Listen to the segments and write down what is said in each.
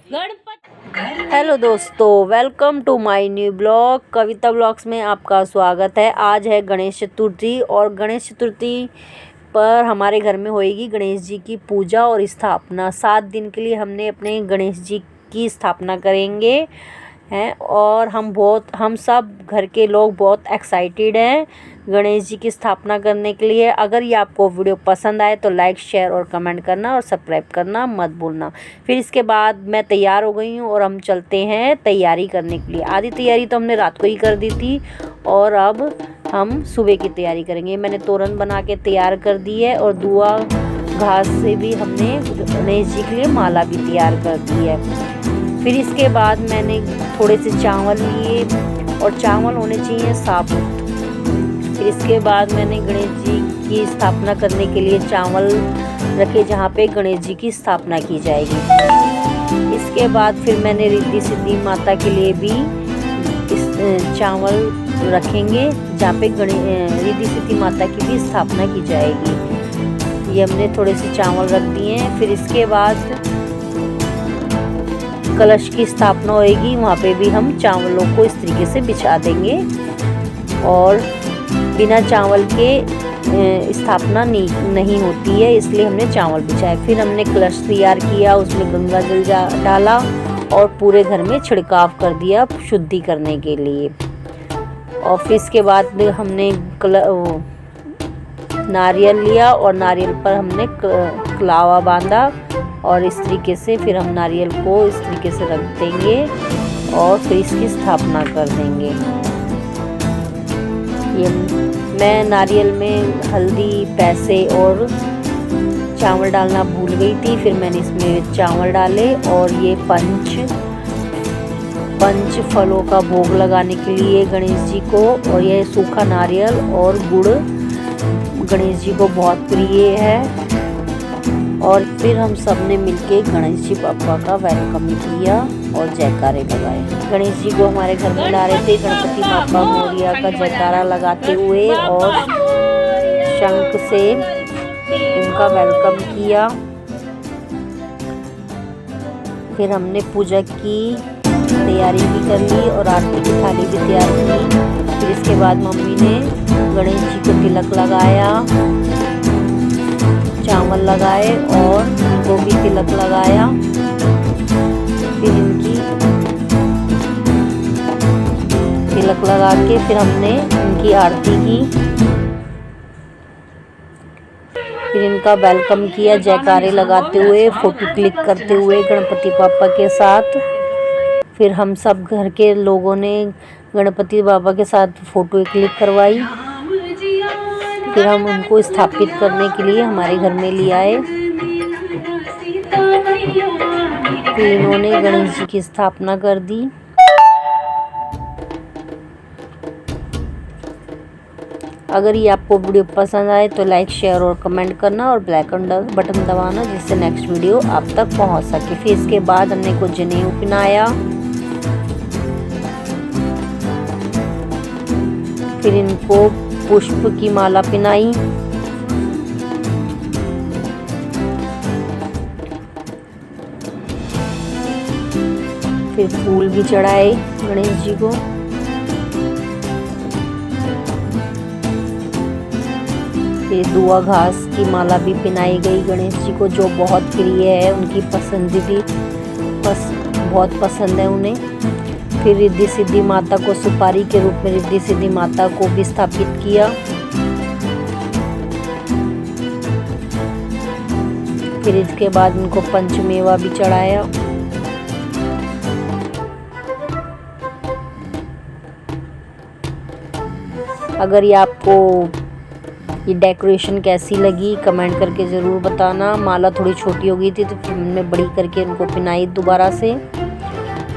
Hello दोस्तों, welcome to my new blog. Kavita blogs में आपका स्वागत है। आज है गणेश चतुर्थी और गणेश चतुर्थी पर हमारे घर में होएगी गणेश जी की पूजा और स्थापना। 7 दिन के लिए हमने अपने गणेश जी की स्थापना करेंगे हैं और हम सब घर के लोग बहुत एक्साइटेड हैं गणेश जी की स्थापना करने के लिए। अगर ये आपको वीडियो पसंद आए तो लाइक, शेयर और कमेंट करना और सब्सक्राइब करना मत भूलना। फिर इसके बाद मैं तैयार हो गई हूँ और हम चलते हैं तैयारी करने के लिए। आधी तैयारी तो हमने रात को ही कर दी थी और अब हम सुबह की तैयारी करेंगे। मैंने तोरण बना के तैयार कर दी है और दुआ घास से भी हमने गणेश जी के लिए माला भी तैयार कर दी है। फिर इसके बाद मैंने थोड़े से चावल लिए और चावल होने चाहिए साबुत। फिर इसके बाद मैंने गणेश जी की स्थापना करने के लिए चावल रखे जहाँ पे गणेश जी की स्थापना की जाएगी। इसके बाद फिर मैंने रिद्धि सिद्धि माता के लिए भी चावल रखेंगे जहाँ पे रिद्धि सिद्धि माता की भी स्थापना की जाएगी। ये हमने थोड़े से चावल रख दिए हैं। फिर इसके बाद कलश की स्थापना होएगी, वहाँ पे भी हम चावलों को इस तरीके से बिछा देंगे और बिना चावल के स्थापना नहीं होती है, इसलिए हमने चावल बिछाए। फिर हमने कलश तैयार किया, उसमें गंगा जल डाला और पूरे घर में छिड़काव कर दिया शुद्धि करने के लिए। और फिर इसके बाद हमने नारियल लिया और नारियल पर हमने कलावा बांधा और इस तरीके से फिर हम नारियल को इस तरीके से रख देंगे और फिर इसकी स्थापना कर देंगे। ये मैं नारियल में हल्दी, पैसे और चावल डालना भूल गई थी, फिर मैंने इसमें चावल डाले और ये पंच फलों का भोग लगाने के लिए गणेश जी को, और यह सूखा नारियल और गुड़ गणेश जी को बहुत प्रिय है। और फिर हम सब ने मिलके गणेश जी पापा का वेलकम किया और जयकारे लगाए। गणेश जी को हमारे घर में ला रहे थे गणपति बापा मोरिया का जयकारा लगाते हुए और शंख से उनका वेलकम किया। फिर हमने पूजा की तैयारी भी कर ली और आरती की थाली भी तैयार की। फिर इसके बाद मम्मी ने गणेश जी को तिलक लगाया, चावल लगाए और इनको भी तिलक लगाया। फिर इनकी तिलक लगा के फिर हमने इनकी आरती की। फिर इनका वेलकम किया जयकारे लगाते हुए, फोटो क्लिक करते हुए गणपति पापा के साथ। फिर हम सब घर के लोगों ने गणपति बाबा के साथ फोटो क्लिक करवाई। फिर हम उनको स्थापित करने के लिए हमारे घर में ले आए। फिर इन्होंने गणेश जी की स्थापना कर दी। अगर ये आपको वीडियो पसंद आए तो लाइक, शेयर और कमेंट करना और बेल आइकन बटन दबाना जिससे नेक्स्ट वीडियो आप तक पहुंच सके। फिर इसके बाद हमने कुछ जनेऊ पहनाया। फिर इनको पुष्प की माला पहनाई। फिर फूल भी चढ़ाए गणेश जी को। फिर दुआ घास की माला भी पहनाई गई गणेश जी को, जो बहुत प्रिय है, उनकी बहुत पसंद है उन्हें। फिर रिद्धि सिद्धि माता को सुपारी के रूप में रिद्धि सिद्धि माता को भी स्थापित किया। फिर इसके बाद इनको पंचमेवा भी चढ़ाया। अगर ये आपको ये डेकोरेशन कैसी लगी कमेंट करके ज़रूर बताना। माला थोड़ी छोटी हो गई थी तो फिर हमने बड़ी करके इनको पहनाई दोबारा से।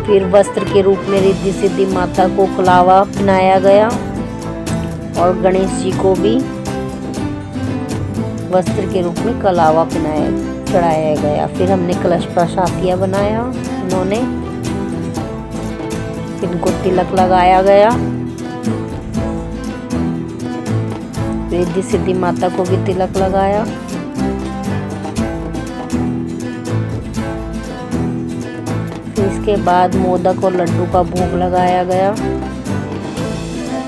फिर वस्त्र के रूप में रिद्धि सिद्धि माता को कलावा पहनाया गया और गणेश जी को भी वस्त्र के रूप में कलावा चढ़ाया गया। फिर हमने कलश प्रसादिया बनाया इन्होंने। फिर इनको तिलक लगाया गया। रिद्धि सिद्धि माता को भी तिलक लगाया। उसके बाद मोदक और लड्डू का भोग लगाया गया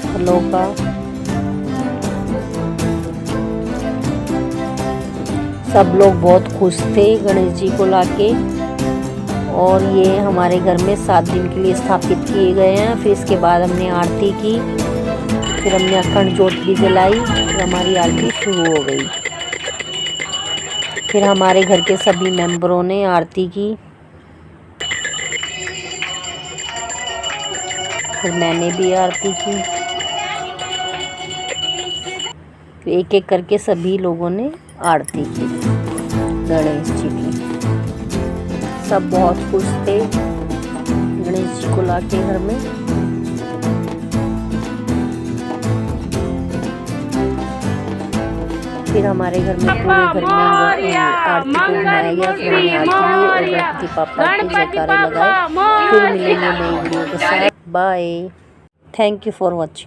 फलों का। सब लोग बहुत खुश थे गणेश जी को लाके। और ये हमारे घर में 7 दिन के लिए स्थापित किए गए हैं। फिर इसके बाद हमने आरती की, फिर हमने अखंड ज्योत भी जलाई, फिर हमारी आरती शुरू हो गई। फिर हमारे घर के सभी मेंबरों ने आरती की, फिर मैंने भी आरती की। फिर एक एक करके सभी लोगों ने आरती की गणेश जी की। सब बहुत खुश थे गणेश जी को लाके घर में। फिर हमारे घर में पूरे घर में आरती को घुमाया गया। फिर हमने आरती ली और गणपति पापा के जयकारे लगाए। फिर मिलेंगे नई वीडियो के साथ। Bye. Thank you for watching.